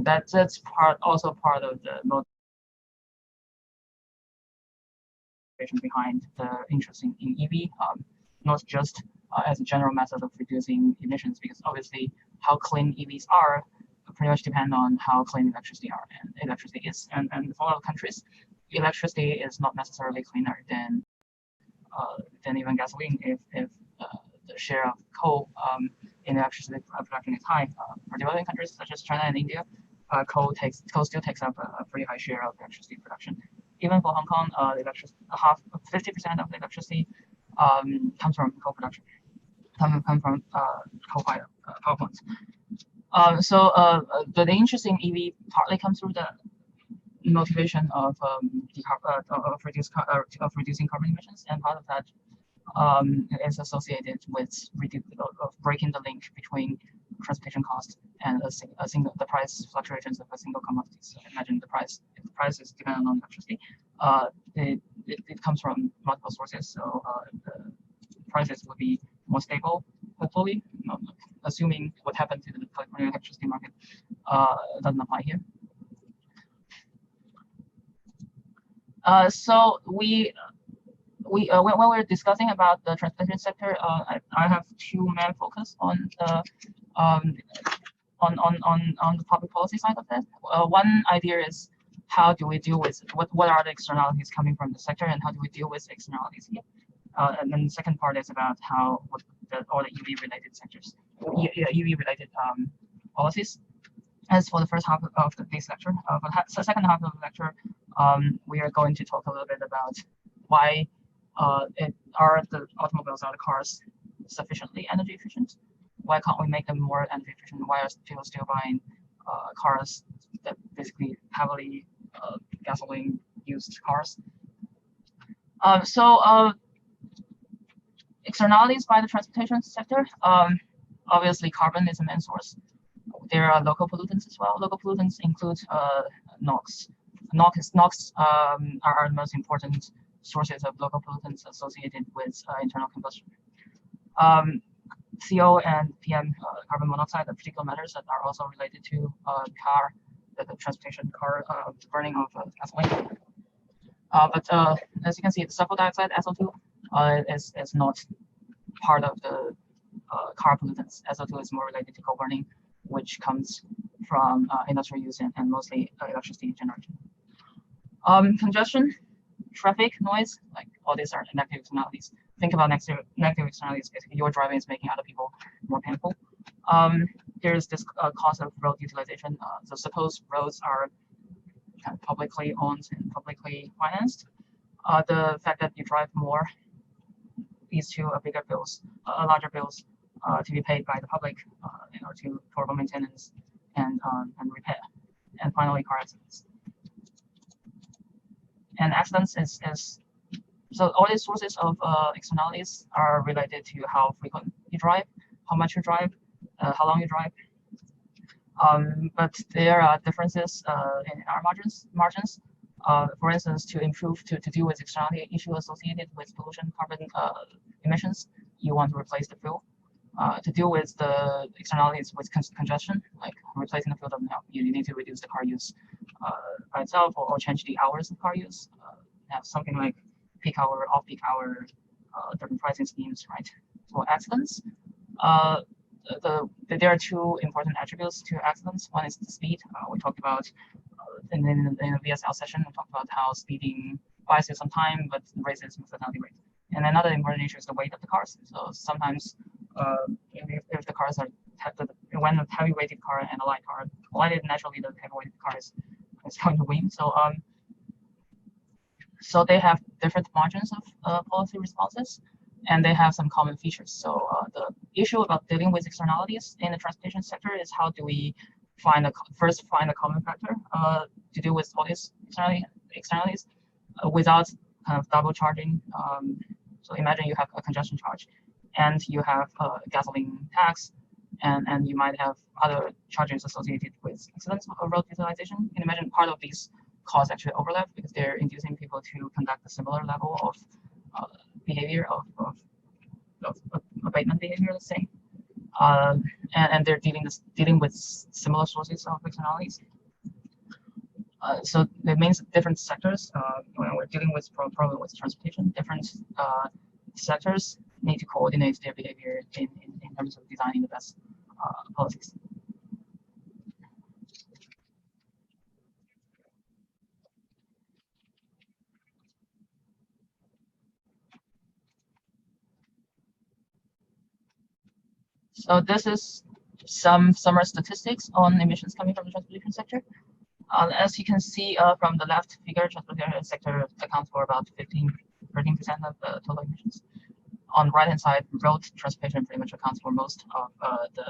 that's also part of the motivation behind the interest in EV, not just as a general method of reducing emissions, because obviously how clean EVs are pretty much depend on how clean electricity is, and for a lot of countries, electricity is not necessarily cleaner than even gasoline if the share of coal in electricity production is high. For developing countries such as China and India, coal still takes up a pretty high share of electricity production. Even for Hong Kong, 50% of the electricity comes from coal production, come from coal-fired power plants. The interest in EV partly comes through the motivation of reducing carbon emissions, and part of that is associated with breaking the link between transportation cost and the price fluctuations of a single commodity. So imagine if the price is dependent on electricity, it comes from multiple sources. So the prices will be more stable, hopefully. Assuming what happened to the California electricity market doesn't apply here. So when we're discussing about the transportation sector, I have two main focus on the public policy side of that. One idea is how do we deal with what are the externalities coming from the sector, and how do we deal with externalities here? And then the second part is about all the EV related sectors, EV related policies. As for the first half of this lecture, for the second half of the lecture, we are going to talk a little bit about why are the cars sufficiently energy efficient? Why can't we make them more energy efficient? Why are people still buying cars that basically heavily gasoline used cars? Externalities by the transportation sector. Obviously, carbon is the main source. There are local pollutants as well. Local pollutants include NOx. NOx are the most important sources of local pollutants associated with internal combustion. CO and PM, carbon monoxide, are particular matters that are also related to the transportation car burning of gasoline. But as you can see, the sulfur dioxide, SO2, is not part of the car pollutants. SO2 is more related to coal burning, which comes from industrial use and mostly electricity generation. Congestion, traffic, noise, like all these are negative externalities. Think about negative externalities. Basically, your driving is making other people more painful. There's this cost of road utilization. So suppose roads are kind of publicly owned and publicly financed. The fact that you drive more leads to larger bills to be paid by the public in order for maintenance and repair. And finally, car accidents. And accidents so all these sources of externalities are related to how frequent you drive, how much you drive, how long you drive. But there are differences in our margins. For instance, to deal with externality issue associated with pollution, carbon emissions, you want to replace the fuel. To deal with the externalities with congestion, like replacing the fuel doesn't help. You need to reduce the car use by itself, or change the hours of car use. Have something like peak hour, off-peak hour, different pricing schemes, right? For accidents, there are two important attributes to accidents. One is the speed. We talked about in the VSL session. We talked about how speeding buys you some time, but raises mortality rate. And another important issue is the weight of the cars. So sometimes, if the cars are when a heavy-weighted car and a light car collided, naturally the heavy-weighted car is going to win. So they have different margins of policy responses, and they have some common features. So the issue about dealing with externalities in the transportation sector is how do we first find a common factor to deal with all these externalities without kind of double charging. So imagine you have a congestion charge, and you have a gasoline tax, and you might have other charges associated with accidents or road utilization. You can imagine part of these costs actually overlap because they're inducing people to conduct a similar level of behavior of abatement behavior, let's say. and they're dealing with similar sources of externalities. So it means different sectors, when we're dealing with problem with transportation, different sectors need to coordinate their behavior in terms of designing the best policies. So this is some summary statistics on emissions coming from the transportation sector. As you can see from the left figure, transportation sector accounts for about 13% of the total emissions. On the right-hand side, road transportation pretty much accounts for most of the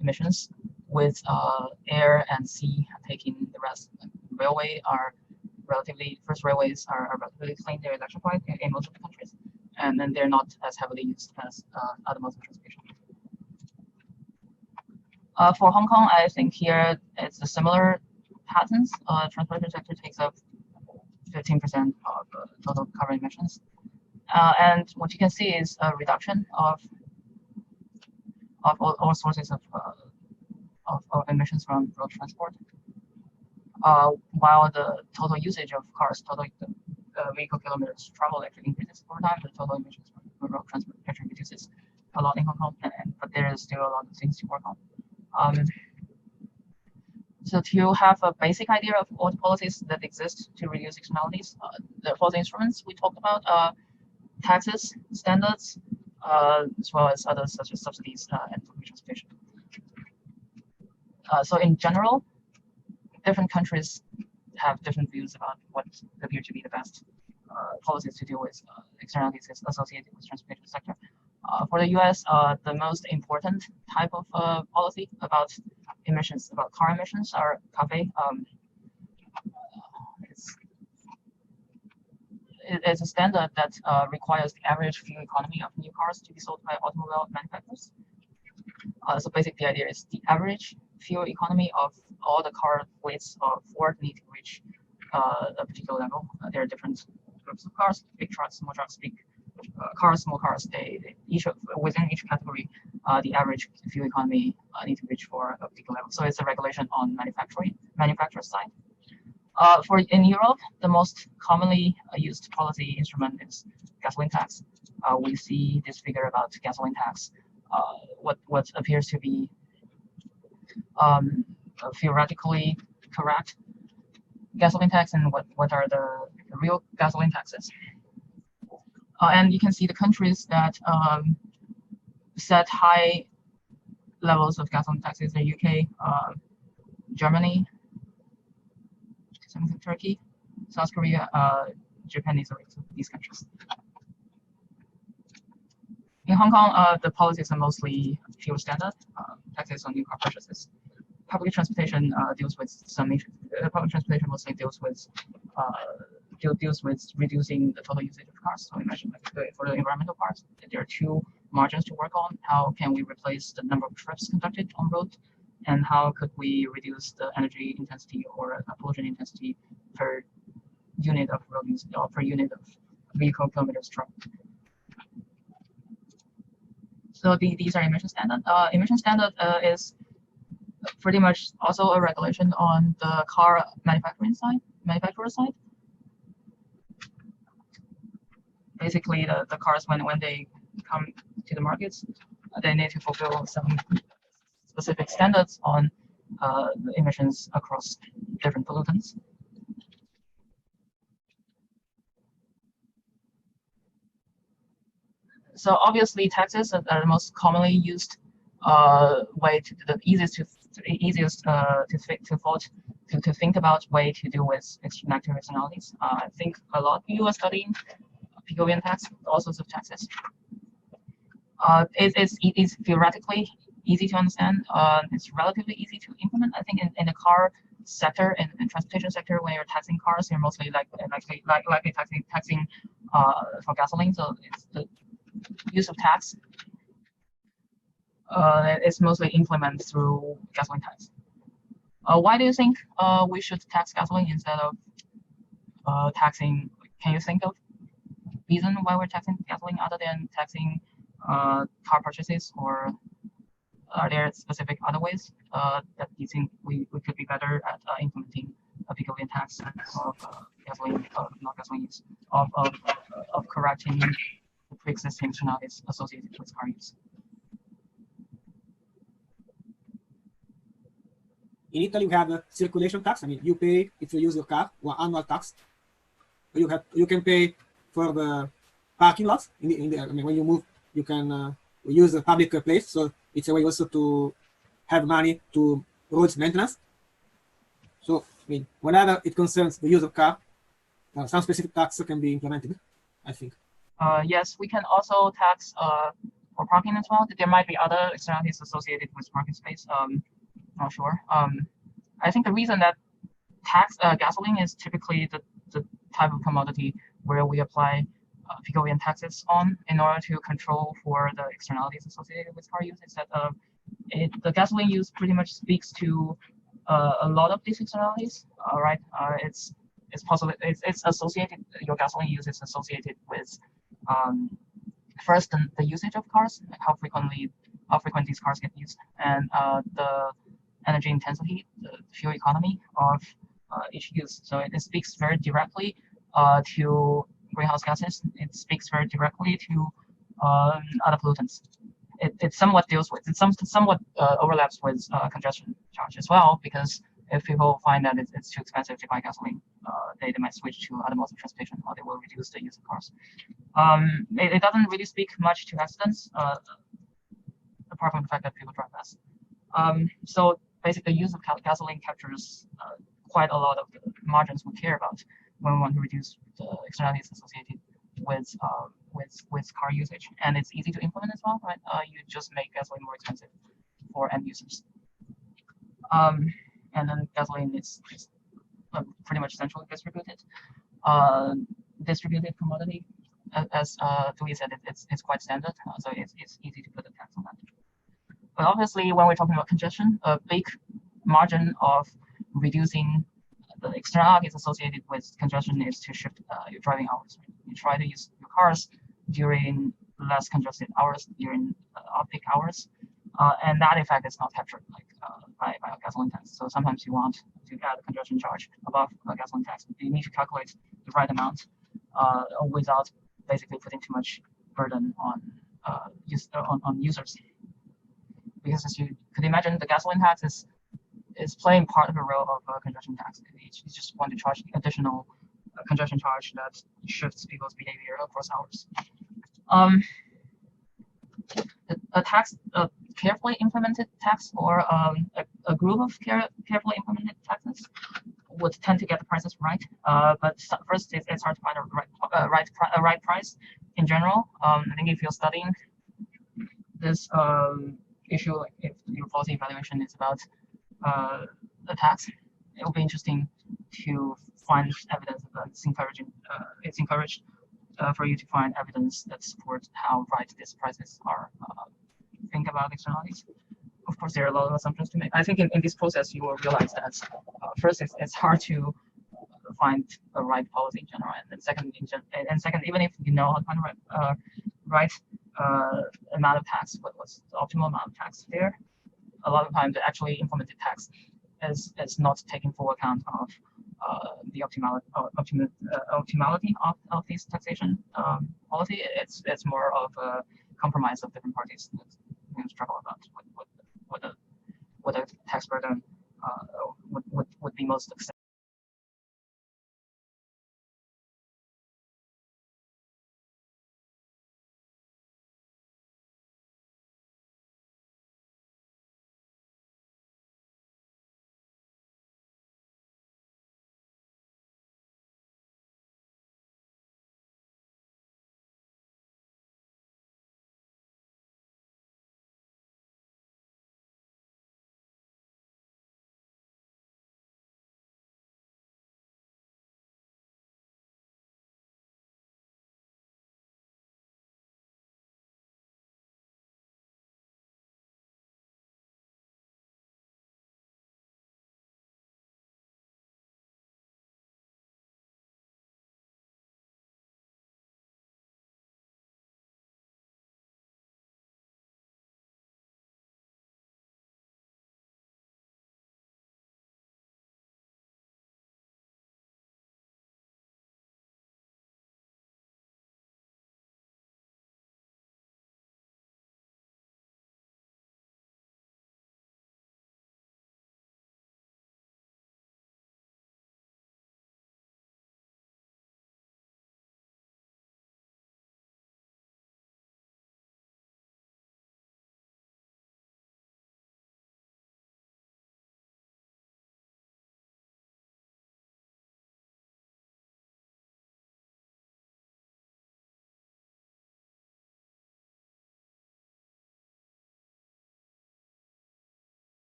emissions, with air and sea taking the rest. Railways are relatively clean, they're electrified in most of the countries, and then they're not as heavily used as other modes of transportation. For Hong Kong, I think here it's a similar patterns. Transportation sector takes up 15% of total carbon emissions, and what you can see is a reduction of all sources of emissions from road transport, while the total usage of cars, total vehicle kilometers traveled actually increases over time. The total emissions from road transportation reduces a lot in Hong Kong, but there is still a lot of things to work on. So to have a basic idea of all the policies that exist to reduce externalities, for the instruments we talked about, taxes, standards, as well as others such as subsidies and public transportation. So in general, different countries have different views about what appear to be the best policies to deal with externalities associated with the transportation sector. For the US, the most important type of policy about emissions, about car emissions, are CAFE. It's a standard that requires the average fuel economy of new cars to be sold by automobile manufacturers. So basically, the idea is the average fuel economy of all the car fleets of Ford need to reach a particular level. There are different groups of cars: big trucks, small trucks, big cars, small cars. They each within each category, the average fuel economy need to reach for a particular level. So it's a regulation on manufacturer side. In Europe, the most commonly used policy instrument is gasoline tax. We see this figure about gasoline tax. What appears to be theoretically correct gasoline tax, and what are the real gasoline taxes. And you can see the countries that set high levels of gasoline taxes: the UK, Germany, Turkey, South Korea, Japan is these countries. In Hong Kong, the policies are mostly fuel standard, taxes on new car purchases. Public transportation deals with some issues. Public transportation mostly deals with reducing the total usage of cars. So imagine, like, for the environmental part, there are two margins to work on. How can we replace the number of trips conducted on road, and how could we reduce the energy intensity or pollution intensity per unit of road use, or per unit of vehicle kilometers traveled. So these are emission standard. Emission standard is pretty much also a regulation on the car manufacturer side. Basically, the cars, when they come to the markets, they need to fulfill some specific standards on the emissions across different pollutants. So obviously, taxes are the most commonly used way the easiest to think about way to deal with negative externalities. I think a lot of you are studying Pigouvian tax, all sorts of taxes. It's theoretically easy to understand. It's relatively easy to implement. I think in the car sector and transportation sector, when you're taxing cars, you're mostly likely taxing for gasoline. So it's the use of tax is mostly implemented through gasoline tax. Why do you think we should tax gasoline instead of taxing? Can you think of reason why we're taxing gasoline other than taxing car purchases or are there specific other ways that you think we could be better at implementing a Picovian tax of gasoline, not gasoline use, of correcting the pre-existing externalities associated with car use? In Italy, we have a circulation tax. I mean, you pay if you use your car, or annual tax. You can pay for the parking lots. I mean, when you move, you can use a public place. So it's a way also to have money to roads maintenance. So I mean, whenever it concerns the use of car, some specific tax can be implemented, I think. Yes, we can also tax for parking as well. There might be other externalities associated with parking space. Not sure. I think the reason that tax gasoline is typically the type of commodity where we apply Picovian taxes on in order to control for the externalities associated with car use is that the gasoline use pretty much speaks to a lot of these externalities. Right? It's possible. It's associated. Your gasoline use is associated with first the usage of cars, like how frequent these cars get used, and the energy intensity, the fuel economy of each use. So it speaks very directly to greenhouse gases. It speaks very directly to other pollutants. It somewhat deals with, it somewhat overlaps with congestion charge as well, because if people find that it's too expensive to buy gasoline, they might switch to other modes of transportation, or they will reduce the use of cars. It doesn't really speak much to accidents, apart from the fact that people drive fast. So basically, the use of gasoline captures quite a lot of the margins we care about when we want to reduce the externalities associated with car usage, and it's easy to implement as well, right? You just make gasoline more expensive for end users, and then gasoline is pretty much centrally distributed commodity. As Dewey said, it's quite standard, so it's easy to put a tax on that. But obviously, when we're talking about congestion, a big margin of reducing the externalities associated with congestion is to shift your driving hours. Right? You try to use your cars during less congested hours, during off-peak hours, and that effect is not captured by a gasoline tax. So sometimes you want to add a congestion charge above a gasoline tax. You need to calculate the right amount without basically putting too much burden on users. Because as you could imagine, the gasoline tax is playing part of the role of a congestion tax. You just want to charge additional congestion charge that shifts people's behavior across hours. A tax, a carefully implemented tax, or a group of carefully implemented taxes would tend to get the prices right. But first, it's hard to find a right price in general. I think if you're studying this issue, like if your policy evaluation is about a tax, it will be interesting to find evidence that it's encouraged for you to find evidence that supports how right these prices are. Think about externalities. Of course, there are a lot of assumptions to make. I think in this process, you will realize that first, it's hard to find a right policy in general, and then second, even if you know how to find the right amount of tax, what's the optimal amount of tax there, a lot of times the actually implemented tax is not taking full account of the optimality of this taxation policy. It's more of a compromise of different parties that struggle about what a tax burden would be most acceptable.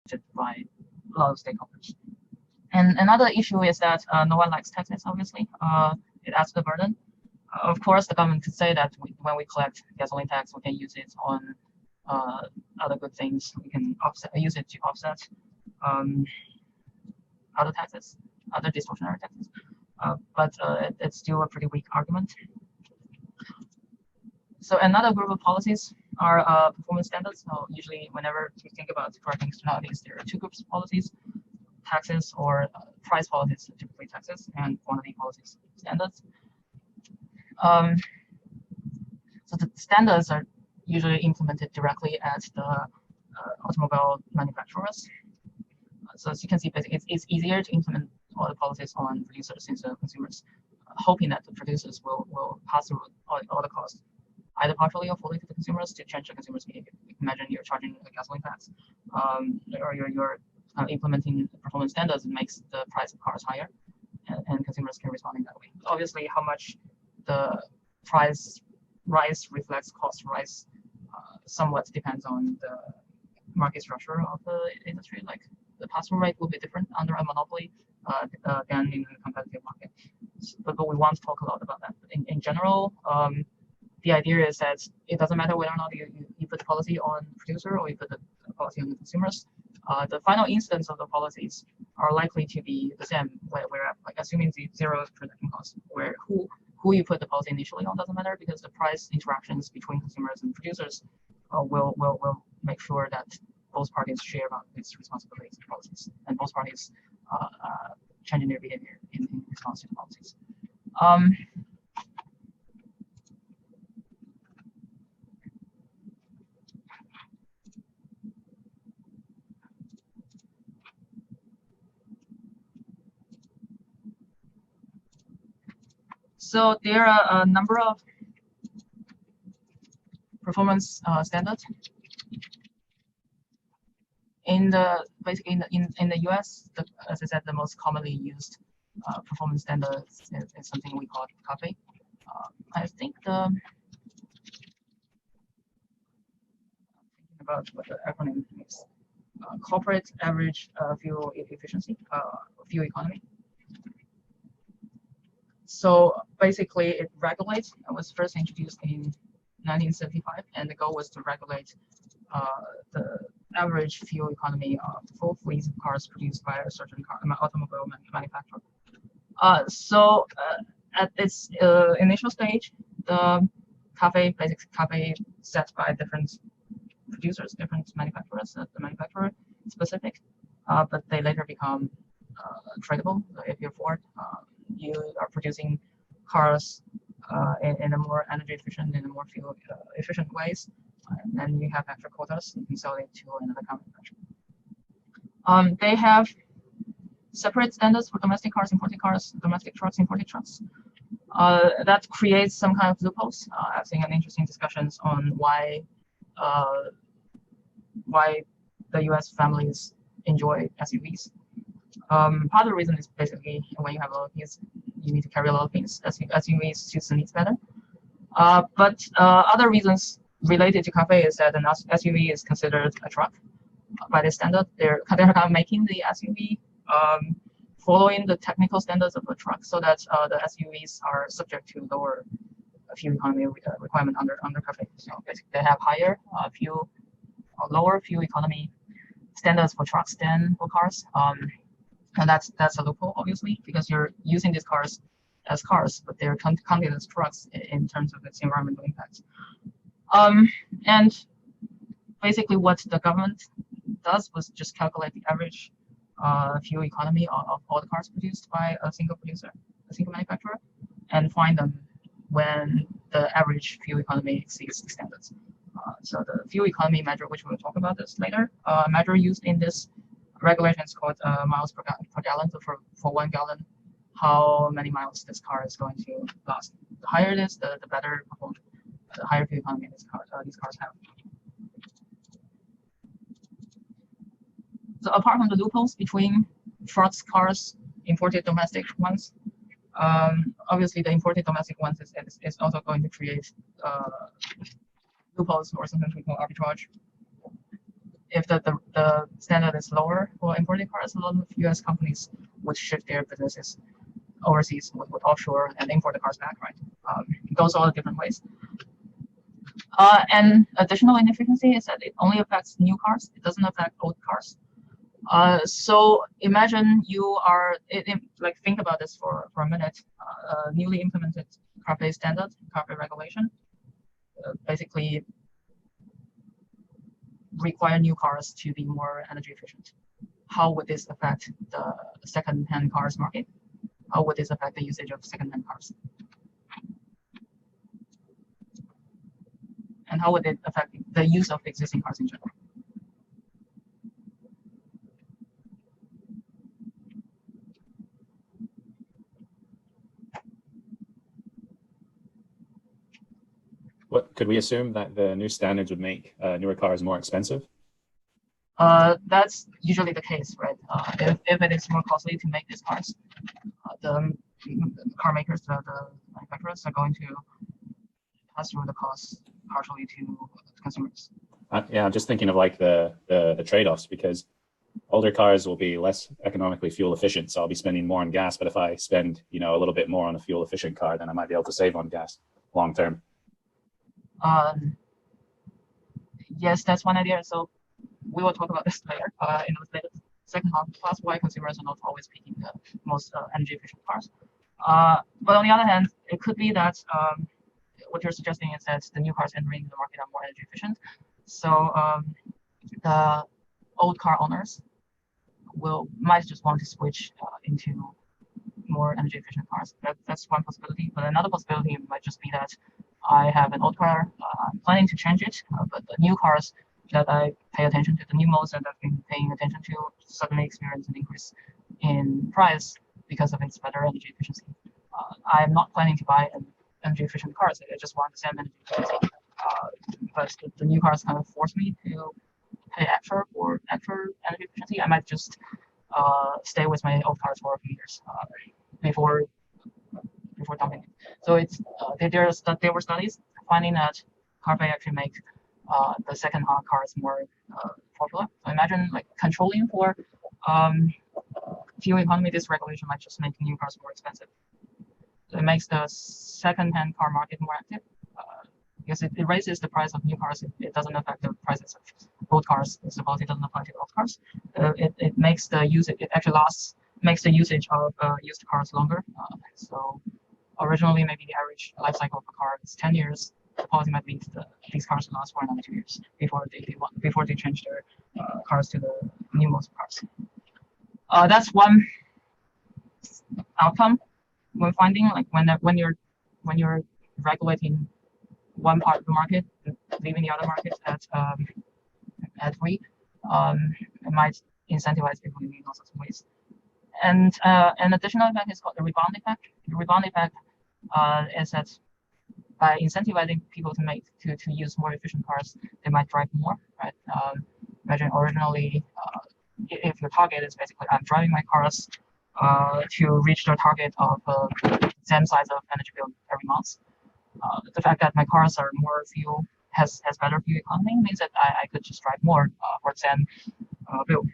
adopted by a lot of stakeholders. And another issue is that no one likes taxes, obviously. It adds the burden. Of course, the government could say that when we collect gasoline tax, we can use it on other good things. We can use it to offset other taxes, other distortionary taxes. But it's still a pretty weak argument. So another group of policies are performance standards. So usually, whenever we think about correcting externalities, there are two groups of policies: taxes or price policies, typically taxes, and quantity policies, standards. So the standards are usually implemented directly at the automobile manufacturers. So as you can see, it's easier to implement all the policies on producers instead of consumers, hoping that the producers will pass through all the costs, either partially or fully, to the consumers to change the consumers' behavior. Imagine you're charging a gasoline tax, or you're implementing performance standards, and makes the price of cars higher, and consumers can respond in that way. Obviously, how much the price rise reflects cost rise somewhat depends on the market structure of the industry. Like the pass-through rate will be different under a monopoly than in a competitive market. But we want to talk a lot about that. In general, the idea is that it doesn't matter whether or not you put the policy on producer or you put the policy on the consumers. The final instance of the policies are likely to be the same, where like assuming zero transaction cost, where who you put the policy initially on doesn't matter, because the price interactions between consumers and producers will make sure that both parties share about its responsibilities and policies, and both parties changing their behavior in response to the policies. So there are a number of performance standards. Basically in the US, as I said, the most commonly used performance standard is something we call CAFE. I think thinking about what the acronym is, corporate average fuel efficiency, fuel economy. So basically, it regulates. It was first introduced in 1975, and the goal was to regulate the average fuel economy of full fleets of cars produced by a certain automobile manufacturer. So at its initial stage, the basic CAFE set by different producers, different manufacturers, the manufacturer specific, but they later become tradable. So if you're Ford, you are producing cars in a more energy efficient, in a more fuel efficient ways, and then you have extra quotas, you can sell it to another car manufacturer. They have separate standards for domestic cars, imported cars, domestic trucks, imported trucks. That creates some kind of loopholes. I've seen an interesting discussions on why the U.S. families enjoy SUVs. Part of the reason is basically when you have a lot of things, you need to carry a lot of things. SUVs suits the needs better. But other reasons related to CAFE is that an SUV is considered a truck by this standard. They're kind of making the SUV following the technical standards of a truck, so that the SUVs are subject to lower fuel economy requirement under CAFE. So basically, they have higher lower fuel economy standards for trucks than for cars. And that's a loophole, obviously, because you're using these cars as cars, but they're counted as trucks in terms of its environmental impact. And basically, what the government does was just calculate the average fuel economy of all the cars produced by a single producer, a single manufacturer, and find them when the average fuel economy exceeds the standards. So the fuel economy measure, which we'll talk about this later, measure used in this regulation is called miles per gallon. So for 1 gallon, how many miles this car is going to last. The higher it is, the better performance, the higher fuel economy these cars have. So apart from the loopholes between trucks, cars, imported domestic ones, obviously the imported domestic ones is also going to create loopholes, or something we call arbitrage. if the standard is lower for imported cars, a lot of U.S. companies would shift their businesses overseas with offshore and import the cars back, right? It goes all the different ways. And additional inefficiency is that it only affects new cars. It doesn't affect old cars. So imagine you are, like think about this for a minute. Newly implemented car-based standard, car-based regulation, basically require new cars to be more energy efficient. How would this affect the second-hand cars market? How would this affect the usage of second-hand cars? And how would it affect the use of existing cars in general? What could we assume that the new standards would make newer cars more expensive? That's usually the case, right? If it is more costly to make these cars, the car makers, the manufacturers are going to pass through the costs partially to consumers. Yeah, I'm just thinking of like the trade-offs, because older cars will be less economically fuel efficient, so I'll be spending more on gas. But if I spend, a little bit more on a fuel efficient car, then I might be able to save on gas long term. Yes, that's one idea. So we will talk about this later in the second half of class, why consumers are not always picking the most energy efficient cars. But on the other hand, it could be that what you're suggesting is that the new cars entering the market are more energy efficient. So the old car owners might just want to switch into more energy efficient cars. That's one possibility. But another possibility might just be that I have an old car, I'm planning to change it, but the new cars that I pay attention to, the new models that I've been paying attention to, suddenly experience an increase in price because of its better energy efficiency. I'm not planning to buy an energy efficient cars. I just want the same energy efficiency. But the new cars kind of force me to pay extra for extra energy efficiency. I might just stay with my old cars for a few years before dumping it. So it's there were studies finding that CarPlay actually make the second-hand cars more popular. So imagine like controlling for fuel economy. This regulation might just make new cars more expensive. So it makes the second-hand car market more active. Because it raises the price of new cars. It doesn't affect the prices of old cars. The policy doesn't apply to old cars. It makes the usage. It actually makes the usage of used cars longer. So originally, maybe the average life cycle of a car is 10 years. The policy might mean these cars will last for another 2 years before they change their cars to the new models of cars. That's one outcome when finding, like when you're regulating one part of the market, leaving the other market at free, it might incentivize people in all sorts of ways. And an additional effect is called the rebound effect. The rebound effect is that by incentivizing people to use more efficient cars, they might drive more, right? Imagine originally, if your target is basically I'm driving my cars to reach the target of same size of energy bill every month. The fact that my cars are more fuel has better fuel economy means that I could just drive more for the same bill.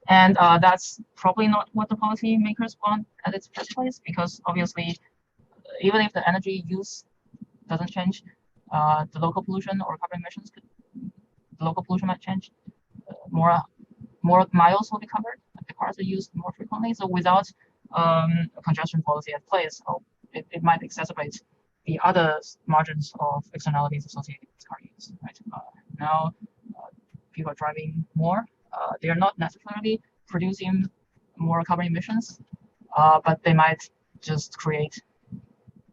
And that's probably not what the policy makers want at its first place, because obviously, even if the energy use doesn't change, the local pollution or carbon emissions the local pollution might change. More miles will be covered. The cars are used more frequently. So without a congestion policy at place, it might exacerbate the other margins of externalities associated with car use. Right? Now, people are driving more. They are not necessarily producing more carbon emissions, but they might just create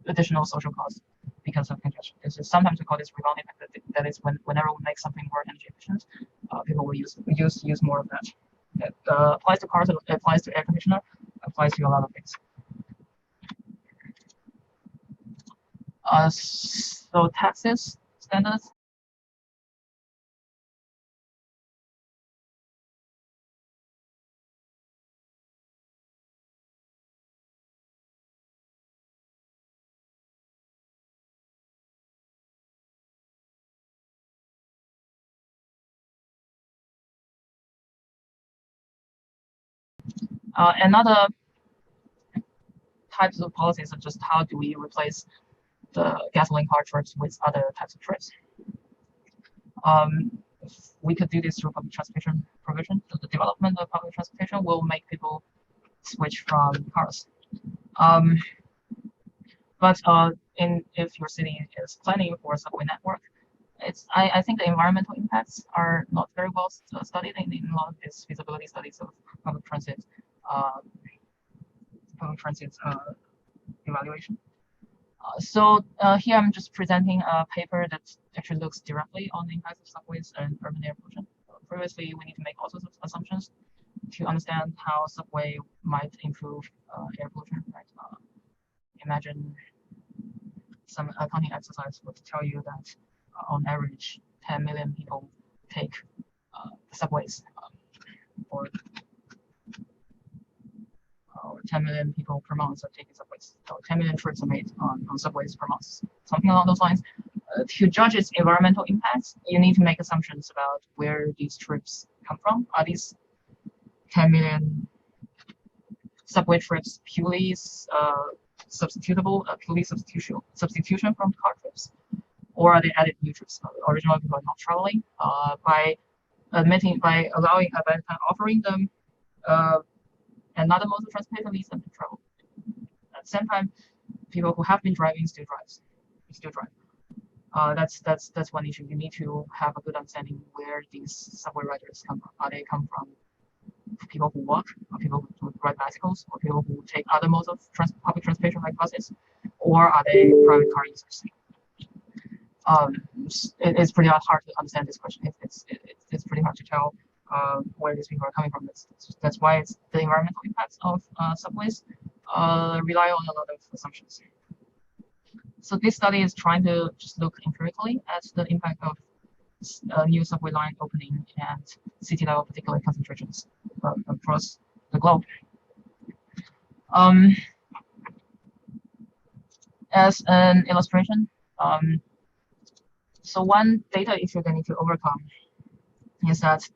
additional social costs because of congestion. Sometimes we call this rebound effect. That is whenever we make something more energy efficient, people will use more of that. It applies to cars. It applies to air conditioner. Applies to a lot of things. So taxes, standards. Another types of policies are just how do we replace the gasoline car trips with other types of trips. We could do this through public transportation provision. So the development of public transportation will make people switch from cars. But if your city is planning for a subway network, I think the environmental impacts are not very well studied in a lot of these feasibility studies of public transit evaluation. So here I'm just presenting a paper that actually looks directly on the impacts of subways and urban air pollution. Previously, we need to make all sorts of assumptions to understand how subway might improve air pollution. Right? Imagine some accounting exercise would tell you that on average, 10 million people take the subways, or 10 million people per month are taking subways. So 10 million trips are made on subways per month, something along those lines. To judge its environmental impacts, you need to make assumptions about where these trips come from. Are these 10 million subway trips purely substitutable, purely substitution from car trips, or are they added new trips? Originally, people are not traveling. By offering them another mode of transportation leads them to travel. At the same time, people who have been driving still drive. That's one issue. You need to have a good understanding where these subway riders come from. Are they come from people who walk, or people who ride bicycles, or people who take other modes of public transportation like buses, or are they private car users? It's pretty hard to understand this question. It's pretty hard to tell where these people are coming from. That's why the environmental impacts of subways rely on a lot of assumptions. So this study is trying to just look empirically at the impact of new subway line opening and city level particulate concentrations across the globe. As an illustration, so one data issue they need to overcome is that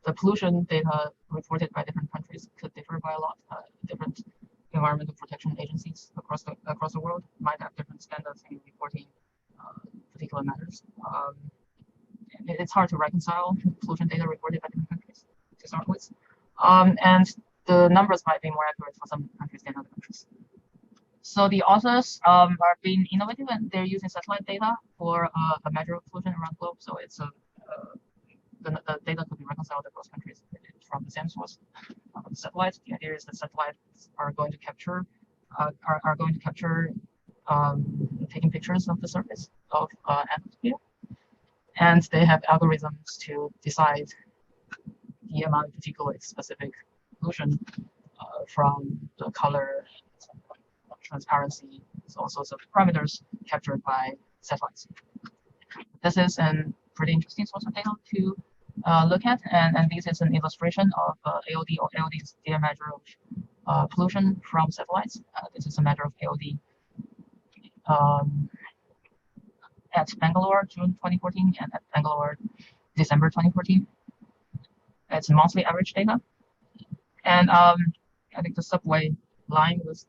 the pollution data reported by different countries could differ by a lot. Different environmental protection agencies across the world might have different standards in reporting particular matters. It's hard to reconcile pollution data reported by different countries to start with, and the numbers might be more accurate for some countries than other countries. So the authors are being innovative, and they're using satellite data for a measure of pollution around the globe. So it's the data could be reconciled across countries from the same source. Satellites. The idea is that satellites are going to capture taking pictures of the surface of atmosphere, and they have algorithms to decide the amount of particulate specific pollution from the color, transparency, all sorts of parameters captured by satellites. This is a pretty interesting source of data to look at, and this is an illustration of AOD, or AOD is the measure of pollution from satellites. This is a measure of AOD at Bangalore, June 2014, and at Bangalore, December 2014. It's monthly average data. And I think the subway line was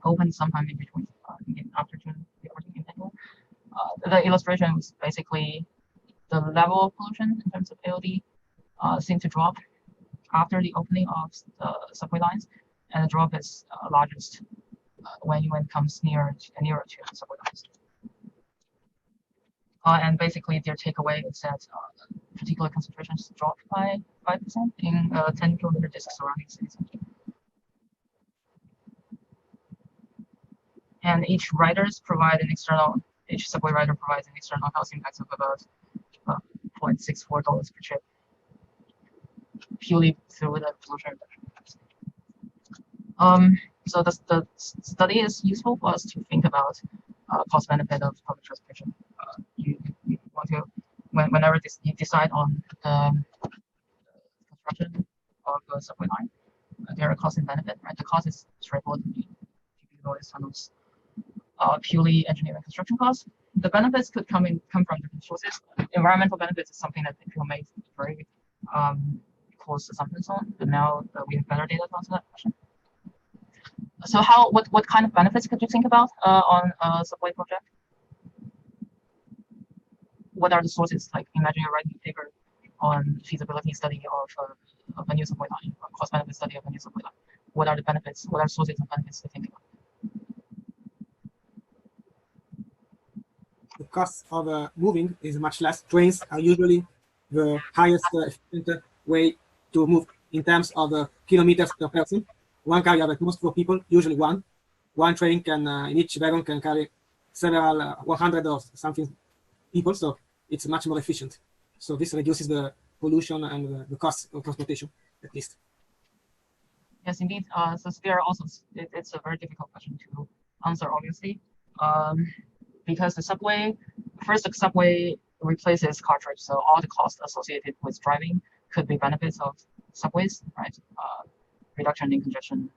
opened sometime in between, after June 2014 in Bangalore. The illustration was basically the level of pollution in terms of AOD seemed to drop after the opening of the subway lines, and the drop is largest when it comes nearer to the subway lines. And basically, their takeaway is that particular concentrations dropped by 5% in 10-kilometer disc surrounding city center. And each subway rider provides an external health impact of about $0.64 per trip, purely through the pollution reduction. So the study is useful for us to think about cost benefit of public transportation. You want to, whenever you decide on the construction of the subway line, there are cost and benefit, right? The cost is straightforward. These tunnels purely engineering construction costs. The benefits could come from different sources. Environmental benefits is something that people make very post assumptions on, but now we have better data to answer that question. So what kind of benefits could you think about on a subway project? What are the sources? Like imagine you're writing a paper on feasibility study of a new subway line, or cost benefit study of a new subway line. What are the benefits? What are sources and benefits to think about? The cost of moving is much less. Trains are usually the highest efficient way to move in terms of kilometers per person. One car you have at most 4 people, usually one. One train can, in each wagon can carry several 100 or something people, so it's much more efficient. So this reduces the pollution and the cost of transportation, at least. Yes, indeed. So there are also, it's a very difficult question to answer, obviously, because the subway replaces car trips, so all the costs associated with driving could be benefits of subways, right? Reduction in congestion,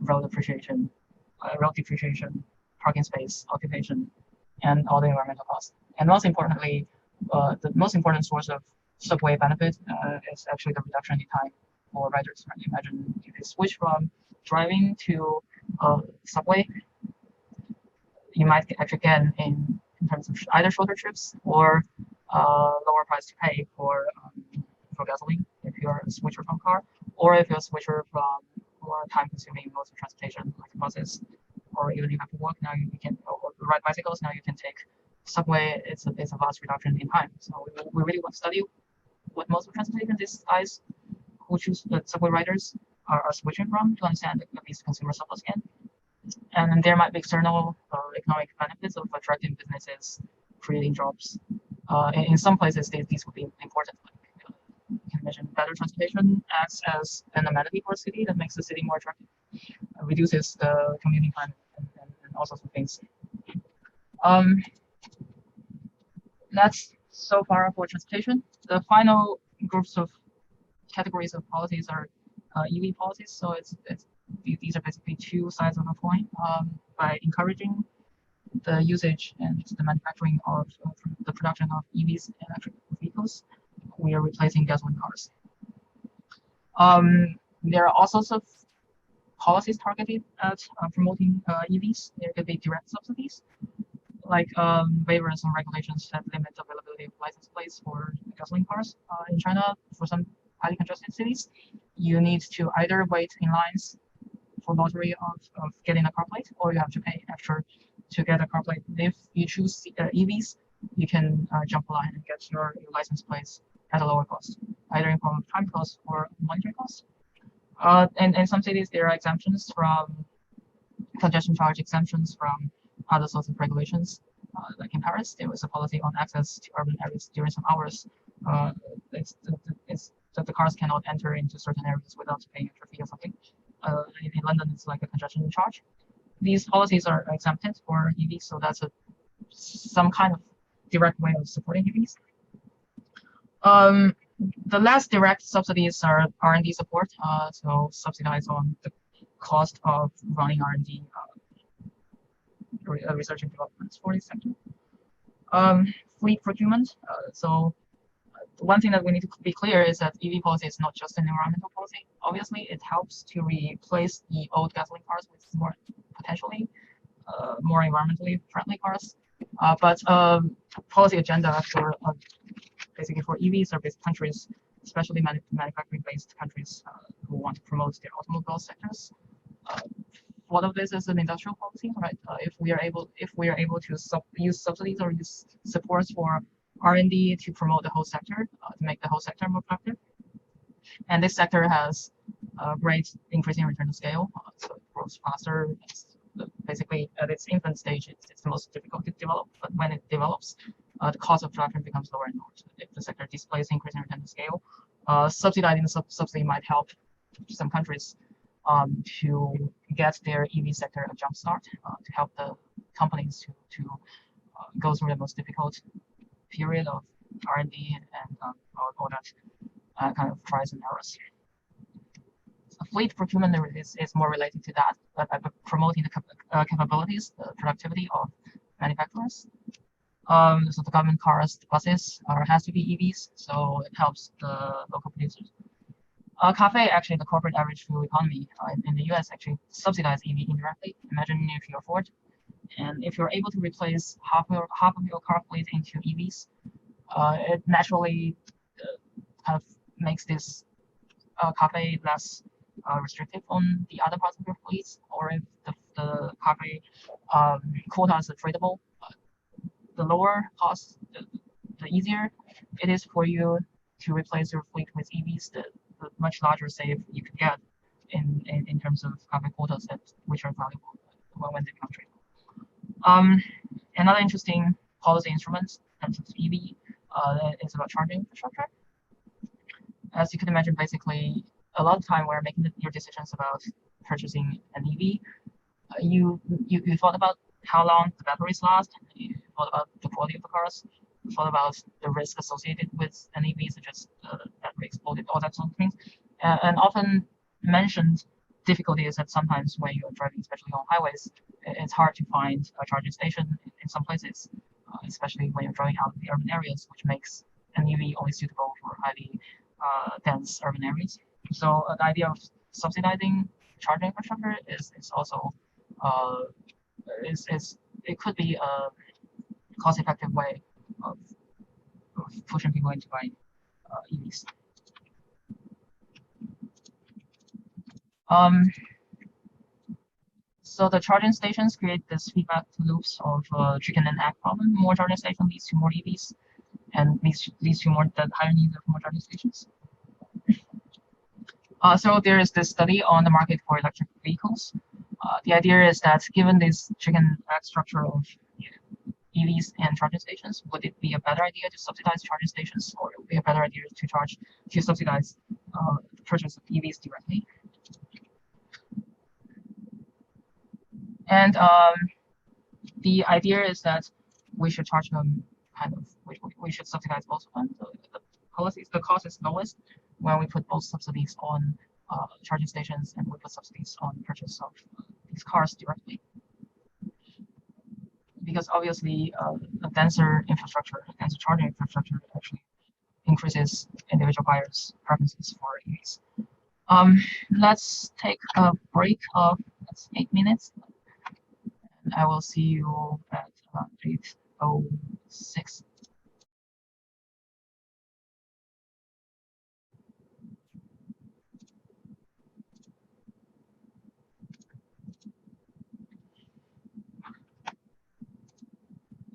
road depreciation, parking space, occupation, and all the environmental costs. And most importantly, the most important source of subway benefit is actually the reduction in time for riders. Right? Imagine if you switch from driving to subway, you might actually get in terms of either shorter trips or lower price to pay for gasoline if you're a switcher from car, or if you're a switcher from more time-consuming modes of transportation like buses, or even you have to walk now, you can or ride bicycles now. You can take subway. It's a vast reduction in time. So we really want to study what modes of transportation these guys who choose the subway riders are switching from to understand at least consumer surplus gain. And there might be external economic benefits of attracting businesses, creating jobs. In some places, these would be important. Like, you can imagine better transportation acts as an amenity for a city that makes the city more attractive, reduces the commuting time, and all sorts of things. That's so far for transportation. The final groups of categories of policies are EV policies. So these are basically two sides of a coin. By encouraging the usage and the manufacturing of the production of EVs, electric vehicles, we are replacing gasoline cars. There are all sorts of policies targeted at promoting EVs. There could be direct subsidies, like waivers and regulations that limit availability of license plates for gasoline cars. In China, for some highly congested cities, you need to either wait in lines for lottery of getting a car plate, or you have to pay extra to get a car plate. If you choose EVs, you can jump a line and get your license plates at a lower cost, either in form of time cost or monetary cost. And in some cities, there are exemptions from congestion charge, exemptions from other sorts of regulations. Like in Paris, there was a policy on access to urban areas during some hours. It's that the cars cannot enter into certain areas without paying extra fee or something. In London, it's like a congestion charge. These policies are exempted for EVs, so that's some kind of direct way of supporting EVs. The less direct subsidies are R&D support, so subsidize on the cost of running R&D research and development for this sector. Fleet procurement. So one thing that we need to be clear is that EV policy is not just an environmental policy. Obviously, it helps to replace the old gasoline cars with more potentially more environmentally friendly cars. But policy agenda for basically for EV service countries, especially manufacturing-based countries who want to promote their automobile sectors. One of this is an industrial policy, right? If we are able to use subsidies or use supports for R&D to promote the whole sector, to make the whole sector more productive. And this sector has a great increasing return to scale, so it grows faster. Basically, at its infant stage, it's the most difficult to develop, but when it develops, the cost of production becomes lower and lower. So if the sector displays increasing return to scale, subsidizing the subsidy might help some countries to get their EV sector a jump start, to help the companies to go through the most difficult period of R&D and all that kind of trials and errors. So fleet procurement is more related to that, by promoting the capabilities, the productivity of manufacturers. So the government cars, the buses has to be EVs, so it helps the local producers. CAFE, actually, the corporate average fuel economy in the US actually subsidize EV indirectly. Imagine if you're Ford, and if you're able to replace half of your car fleet into EVs, it naturally kind of makes this CAFE less restrictive on the other parts of your fleets. Or if the CAFE quotas are tradable, the lower cost, the easier it is for you to replace your fleet with EVs, the much larger save you could get in terms of CAFE quotas which are valuable when they become tradable. Another interesting policy instrument in terms of EV is about charging infrastructure. As you can imagine, basically, a lot of time when making your decisions about purchasing an EV, you thought about how long the batteries last, you thought about the quality of the cars, you thought about the risk associated with an EV, such as battery exploded, all that sort of things, and often mentioned difficulty is that sometimes when you're driving, especially on highways, it's hard to find a charging station in some places, especially when you're driving out of the urban areas, which makes an EV only suitable for highly dense urban areas. So the idea of subsidizing charging infrastructure is also it could be a cost-effective way of pushing people into buying EVs. So the charging stations create this feedback loops of chicken and egg problem. More charging stations leads to more EVs, and leads to the higher need of more charging stations. So there is this study on the market for electric vehicles. The idea is that given this chicken and egg structure of EVs and charging stations, would it be a better idea to subsidize charging stations, or it would be a better idea to subsidize the purchase of EVs directly? And the idea is that we should charge them we should subsidize both of them. So the cost is lowest when we put both subsidies on charging stations and we put subsidies on purchase of these cars directly. Because obviously a denser charging infrastructure actually increases individual buyers' preferences for EVs. Let's take a break of 8 minutes. And I will see you at 8:06.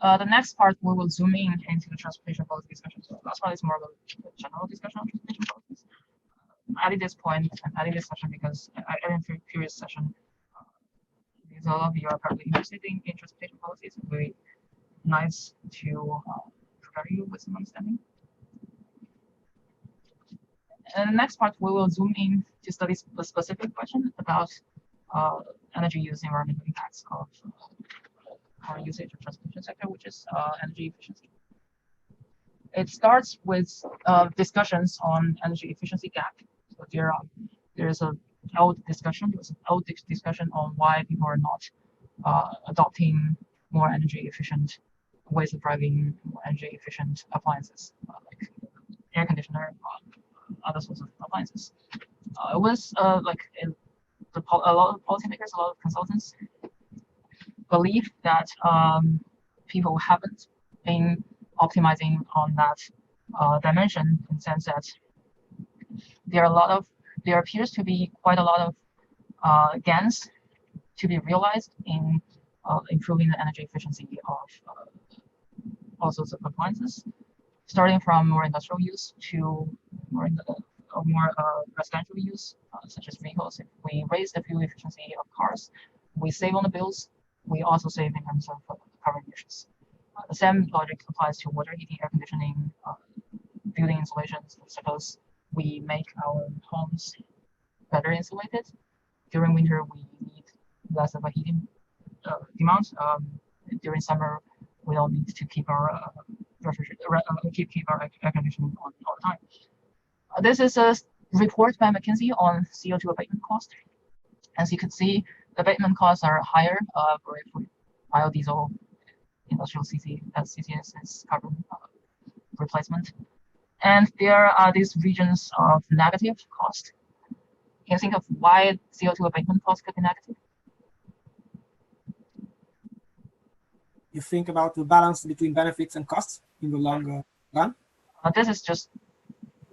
The next part, we will zoom in into the transportation policy discussion. So last part is more of a general discussion on transportation policies. Adding this point and adding this session because I added a previous session. Because a lot of you are probably interested in transportation policies. It's very nice to prepare you with some understanding. And the next part, we will zoom in to study a specific question about energy use environmental impacts of our usage of transportation sector, which is energy efficiency. It starts with discussions on energy efficiency gap. So there is an old discussion. There was an old discussion on why people are not adopting more energy efficient ways of driving, more energy efficient appliances like air conditioner, other sorts of appliances. It was a lot of policymakers, a lot of consultants believe that people haven't been optimizing on that dimension, in the sense that there appears to be quite a lot of gains to be realized in improving the energy efficiency of all sorts of appliances, starting from more industrial use to more residential use, such as vehicles. If we raise the fuel efficiency of cars, we save on the bills. We also save in terms of carbon emissions. The same logic applies to water heating, air conditioning, building insulations. Suppose we make our homes better insulated. During winter, we need less of a heating demand. During summer, we don't need to keep our air conditioning on all the time. This is a report by McKinsey on CO2 abatement cost. As you can see, the abatement costs are higher for biodiesel, industrial CCS is carbon replacement. And there are these regions of negative cost. Can you think of why CO2 abatement cost could be negative? You think about the balance between benefits and costs in the long run? This is just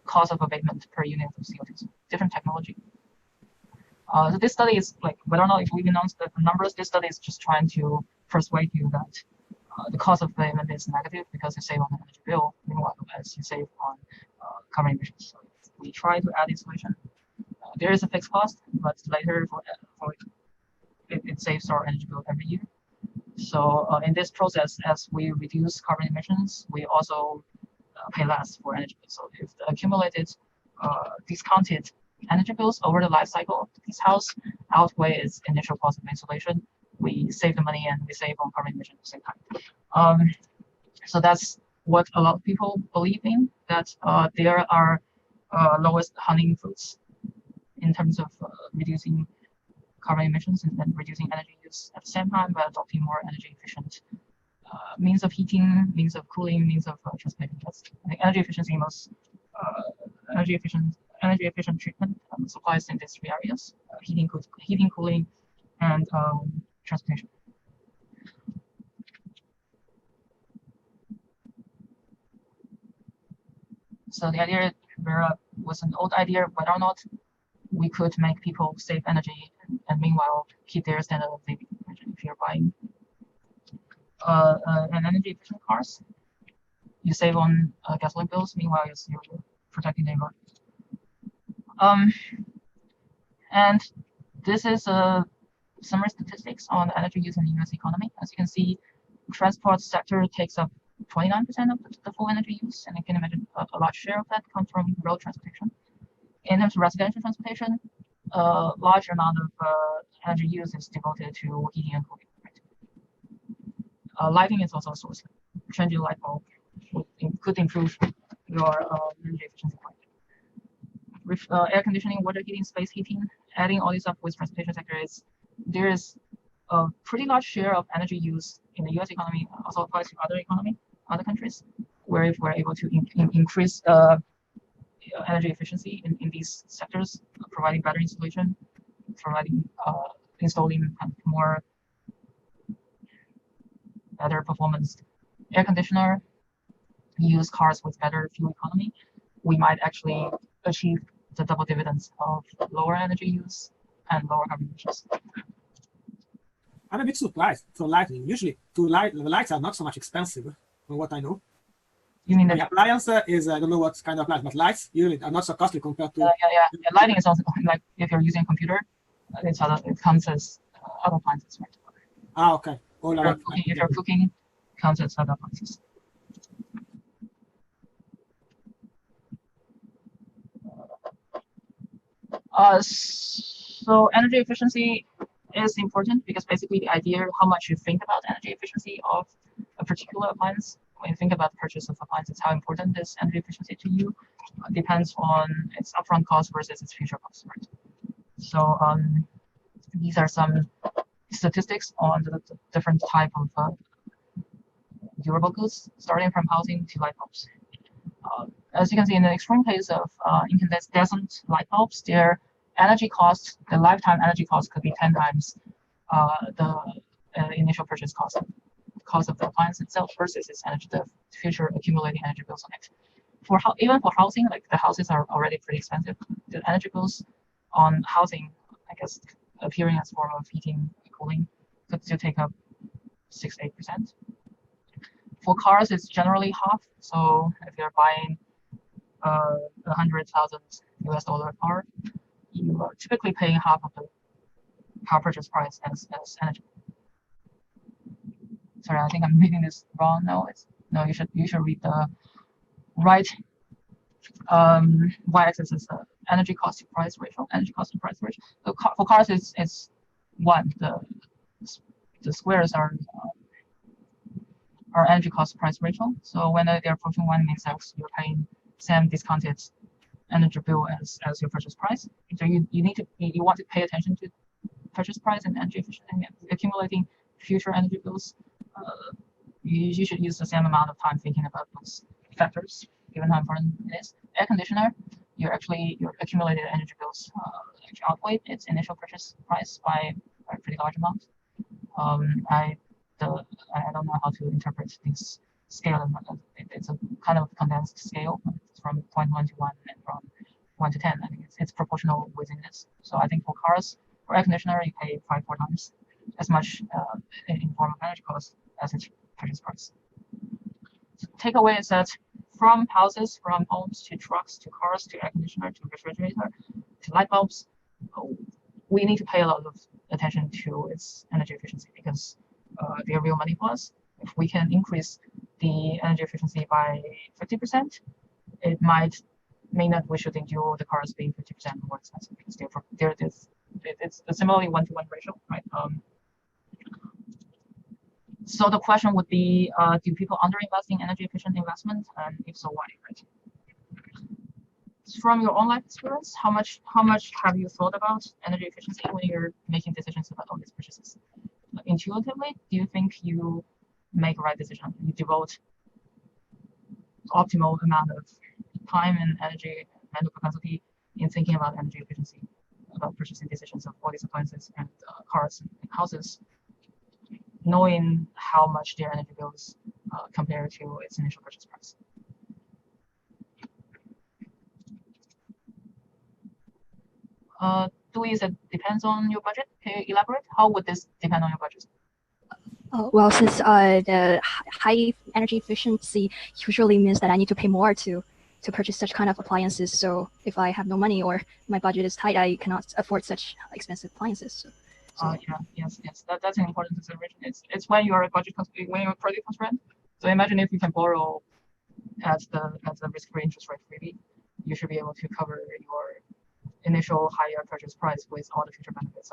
cost of abatement per unit of CO2, so different technology. So this study is like, we don't know if we've announced the numbers. This study is just trying to persuade you that the cost of abatement is negative because you save on the energy bill, meanwhile as you save on carbon emissions. So if we try to add insulation, there is a fixed cost, but later it saves our energy bill every year. So in this process, as we reduce carbon emissions, we also pay less for energy bills. So if the accumulated discounted energy bills over the life cycle of this house outweigh its initial cost of insulation, we save the money and we save on carbon emissions at the same time. So that's what a lot of people believe in, that there are lowest hanging fruits in terms of reducing carbon emissions and then reducing energy use at the same time by adopting more energy efficient means of heating, means of cooling, means of transportation. I think energy efficiency most energy efficient treatment supplies in these 3 areas: heating, cooling, and transportation. So the idea was an old idea, whether or not we could make people save energy and meanwhile keep their standard of living. If you're buying an energy efficient cars, you save on gasoline bills, meanwhile you're protecting the environment. And this is summary statistics on energy use in the US economy. As you can see, transport sector takes up 29% of the full energy use, and you can imagine a large share of that comes from road transportation. In terms of residential transportation, a large amount of energy use is devoted to heating and cooling. Right? Lighting is also a source. Changing light bulb could improve your energy efficiency quite. With air conditioning, water heating, space heating, adding all this up with transportation sector, there is a pretty large share of energy use in the US economy, also applies to other countries, where if we're able to increase energy efficiency in these sectors, providing better insulation, installing more better performance air conditioner, use cars with better fuel economy, we might actually achieve the double dividends of lower energy use and lower carbon emissions. I'm a bit surprised for lighting. Usually, the lights are not so much expensive, from what I know. You mean the appliance is, I don't know what kind of light, but lights usually are not so costly compared to. Yeah. Lighting is also like if you're using a computer, it comes as other appliances, right? Ah, okay. If you're cooking, it comes as other appliances. So energy efficiency is important because basically the idea how much you think about energy efficiency of a particular appliance. When you think about the purchase of appliances, how important is energy efficiency to you depends on its upfront cost versus its future cost, right? So these are some statistics on the different type of durable goods, starting from housing to light bulbs. As you can see, in the extreme case of incandescent light bulbs, their energy cost, the lifetime energy cost could be 10 times the initial purchase cost of the appliance itself versus its energy, the future accumulating energy bills on it. Even for housing, like the houses are already pretty expensive. The energy bills on housing, I guess, appearing as form of heating, cooling, could still take up 6-8%. For cars, it's generally half. So if you're buying $100,000 car, you are typically paying half of the car purchase price as energy. Sorry, I think I'm reading this wrong. No, you should read the right. Y-axis is the energy cost to price ratio. So for cars, it's 1. The squares are energy cost price ratio. So when they're approaching 1, means that you're paying same discounted energy bill as your purchase price. So you want to pay attention to purchase price and energy efficiency and accumulating future energy bills. You should use the same amount of time thinking about those factors. given how important it is. Air conditioner, your accumulated energy bills actually outweigh its initial purchase price by a pretty large amount. I don't know how to interpret this scale. It's a kind of condensed scale. It's from 0.1 to 1 and from 1 to 10. I think it's proportional within this. So I think for cars, for air conditioner, you pay 5-4 times as much in form of energy cost as its purchase price. So takeaway is that from houses, from homes to trucks to cars to air conditioner to refrigerator to light bulbs, we need to pay a lot of attention to its energy efficiency because they're real money for us. If we can increase the energy efficiency by 50%, it might mean that we should endure the cars being 50% more expensive because it's a similarly 1-to-1 ratio, right? So the question would be, do people underinvest in energy efficient investment, and if so, why? Right? From your own life experience, how much have you thought about energy efficiency when you're making decisions about all these purchases? Intuitively, do you think you make a right decision? You devote optimal amount of time and energy, mental capacity in thinking about energy efficiency, about purchasing decisions of all these appliances and cars and houses, knowing how much their energy bills compare to its initial purchase price. Dewey said depends on your budget. Can you elaborate? How would this depend on your budget? Well, since the high energy efficiency usually means that I need to pay more to purchase such kind of appliances. So if I have no money or my budget is tight, I cannot afford such expensive appliances. Yes. That's an important consideration. It's when you're project constrained. So imagine if you can borrow at the risk-free interest rate freebie, you should be able to cover your initial higher purchase price with all the future benefits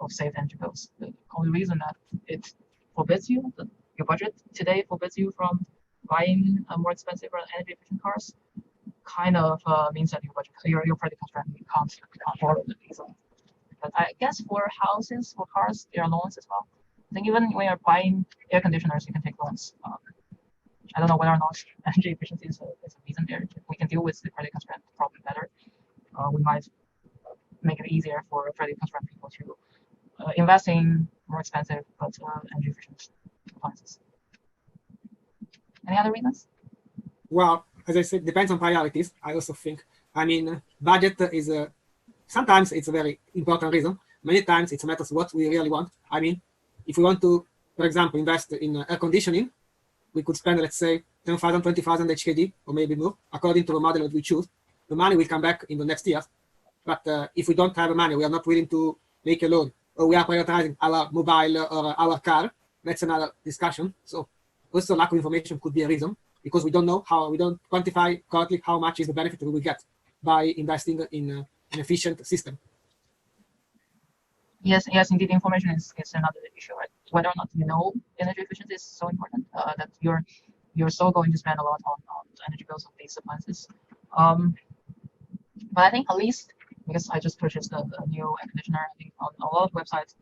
of saved energy bills. The only reason that it forbids you, your budget today forbids you from buying more expensive or energy efficient cars, kind of means that your project constraint you can't borrow it easily. But I guess for houses, for cars, there are loans as well. I think even when you're buying air conditioners, you can take loans. I don't know whether or not energy efficiency is a reason there. If we can deal with the credit constraint problem better, we might make it easier for credit constrained people to invest in more expensive but energy efficient appliances. Any other reasons? Well, as I said, depends on priorities. I also think, budget is sometimes it's a very important reason. Many times it matters what we really want. If we want to, for example, invest in air conditioning, we could spend, let's say, 10,000, 20,000 HKD, or maybe more, according to the model that we choose. The money will come back in the next years. But if we don't have money, we are not willing to make a loan, or we are prioritizing our mobile or our car, that's another discussion. So also lack of information could be a reason, because we don't know we don't quantify correctly how much is the benefit we will get by investing in an efficient system. Yes, indeed, information is another issue, right? Whether or not you know energy efficiency is so important that you're so going to spend a lot on energy bills of these appliances. But I think at least, because I just purchased a new air conditioner, I think on a lot of websites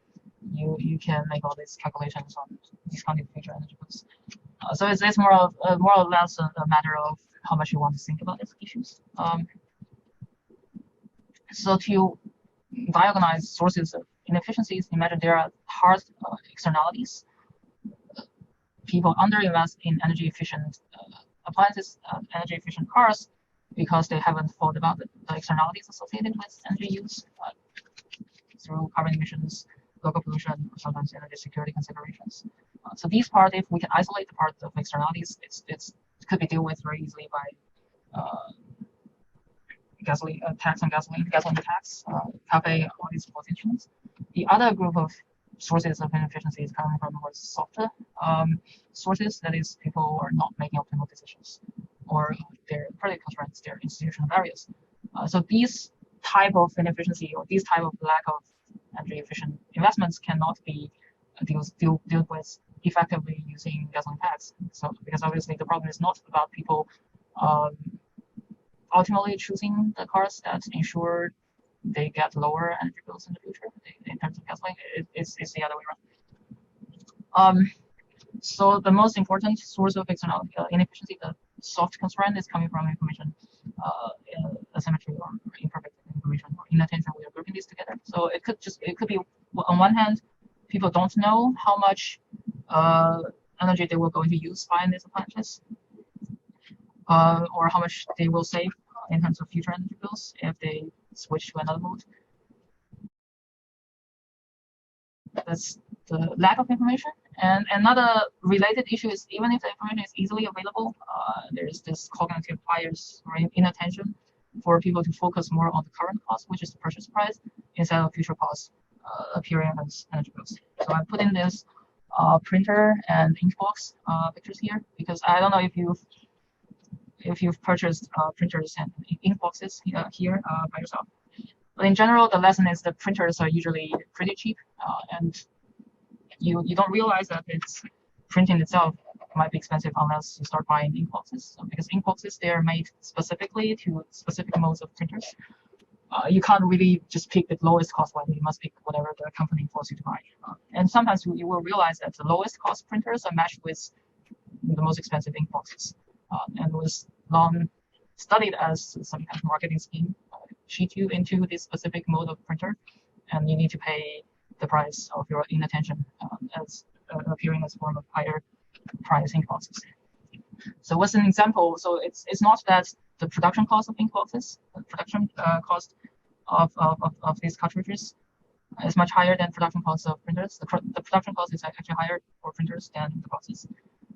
you can make all these calculations on discounted future energy bills. So it's more or less a matter of how much you want to think about these issues. So to diagnose sources of inefficiencies, imagine there are hard externalities. People underinvest in energy efficient appliances, energy efficient cars, because they haven't thought about the externalities associated with energy use through carbon emissions, local pollution, or sometimes energy security considerations. So these parts, if we can isolate the parts of externalities, it could be dealt with very easily by gasoline tax on gasoline tax, CAFE, all these support instruments. The other group of sources of inefficiency is coming from more softer sources, that is, people are not making optimal decisions, or their credit constraints, their institutional barriers. So these type of inefficiency or these type of lack of energy efficient investments cannot be dealt with effectively using gasoline tax. So because obviously the problem is not about people ultimately choosing the cars that ensure they get lower energy bills in the future in terms of gasoline. It's the other way around. So the most important source of external inefficiency, soft constraint is coming from information asymmetry or imperfect information or inattention. We are grouping these together. So it could be on one hand, people don't know how much energy they will going to use buying these appliances, or how much they will save in terms of future energy bills if they switch to another mode. That's the lack of information. And another related issue is even if the information is easily available, there's this cognitive bias or inattention for people to focus more on the current cost, which is the purchase price, instead of future costs appearing as energy bills. So I put in this printer and inkbox pictures here because I don't know if you've purchased printers and ink boxes here by yourself. But in general, the lesson is that printers are usually pretty cheap, and you don't realize that it's printing itself might be expensive unless you start buying ink boxes. So because ink boxes, they're made specifically to specific modes of printers. You can't really just pick the lowest cost one. You must pick whatever the company forces you to buy. And sometimes you will realize that the lowest cost printers are matched with the most expensive ink boxes. And was long studied as some kind of marketing scheme, cheat you into this specific mode of printer, and you need to pay the price of your inattention as appearing as a form of higher price ink boxes. So what's an example? So it's not that the production cost of ink boxes, the production cost of these cartridges is much higher than production costs of printers. The production cost is actually higher for printers than the boxes.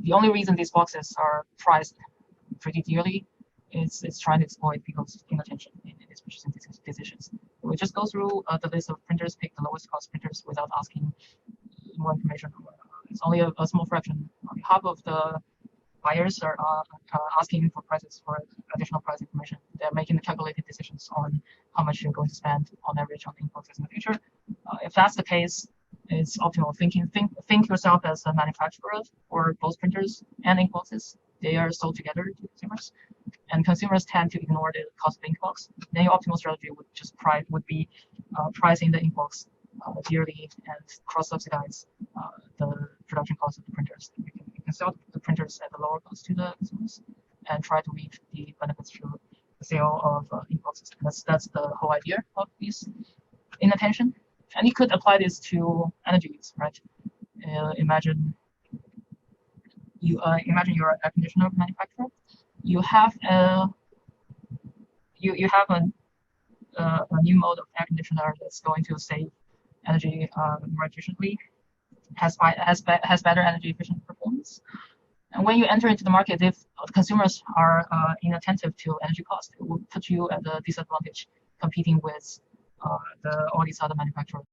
The only reason these boxes are priced pretty dearly is it's trying to exploit people's inattention in these purchasing decisions. We just go through the list of printers, pick the lowest cost printers without asking more information. It's only a small fraction. Half of the buyers are asking for prices for additional price information. They're making the calculated decisions on how much you're going to spend on average on ink boxes in the future. If that's the case, it's optimal. Think yourself as a manufacturer for both printers and ink boxes. They are sold together to consumers, and consumers tend to ignore the cost of ink box. Then your optimal strategy would be pricing the ink box dearly and cross-subsidize the production cost of the printers. You can sell the printers at a lower cost to the consumers and try to reap the benefits through the sale of ink boxes. That's the whole idea of these inattention. And you could apply this to energy use, right? Imagine you're an air conditioner manufacturer. You have a new mode of air conditioner that's going to save energy more efficiently, has better energy efficient performance. And when you enter into the market, if consumers are inattentive to energy cost, it will put you at a disadvantage competing with all these other manufacturers